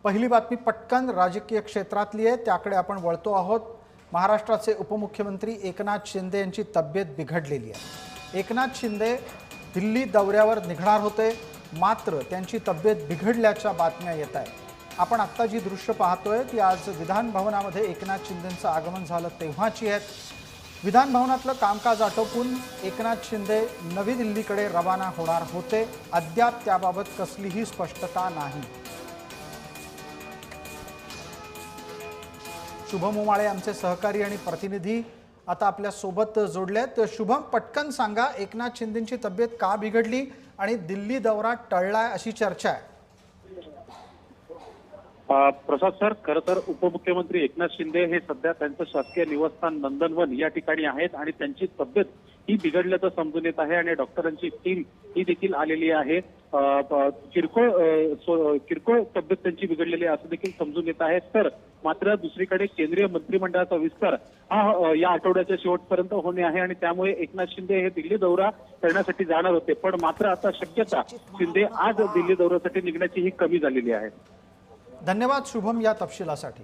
पहिली बातमी पटकन राजकीय क्षेत्रातली आहे, त्याकडे आपण वळतो आहोत। महाराष्ट्राचे उपमुख्यमंत्री एकनाथ शिंदे यांची तब्येत बिघडलेली आहे। एकनाथ शिंदे दिल्ली दौऱ्यावर निघणार होते, मात्र त्यांची तब्येत बिघडल्याच्या बातम्या येत आहेत। आपण आत्ता जी दृश्य पाहतोय ती आज विधान भवनामध्ये एकनाथ शिंदेंचं आगमन झालं तेव्हाची आहेत। विधान भवनातलं कामकाज आटोपून एकनाथ शिंदे नवी दिल्लीकडे रवाना होणार होते। अद्याप त्याबाबत कसलीही स्पष्टता नाही। शुभम उमाळे आमचे सहकारी आणि प्रतिनिधी आता आपल्या सोबत जोडलेत। शुभम, पटकन सांगा, एकनाथ शिंदेंची तब्येत का बिघडली आणि दिल्ली दौरा टळलाय अशी चर्चा आहे। प्रसाद सर, खरं तर उपमुख्यमंत्री एकनाथ शिंदे हे सध्या त्यांचं शासकीय निवासस्थान नंदनवन या ठिकाणी आहेत आणि त्यांची तब्येत ही बिघडल्याचं समजून येत आहे आणि डॉक्टरांची टीम ही देखील आलेली आहे। किरकोळ तब्येत त्यांची बिघडलेली असं देखील समजून येत आहे। तर मात्र दुसरीकडे केंद्रीय मंत्रिमंडळाचा विस्तार हा या आठवड्याच्या शेवटपर्यंत होणे आहे आणि त्यामुळे एकनाथ शिंदे हे दिल्ली दौरा करण्यासाठी जाणार होते, पण मात्र आता शक्यता शिंदे आज दिल्ली दौऱ्यासाठी निघण्याची ही कमी झालेली आहे। धन्यवाद शुभम या तपशिलासाठी।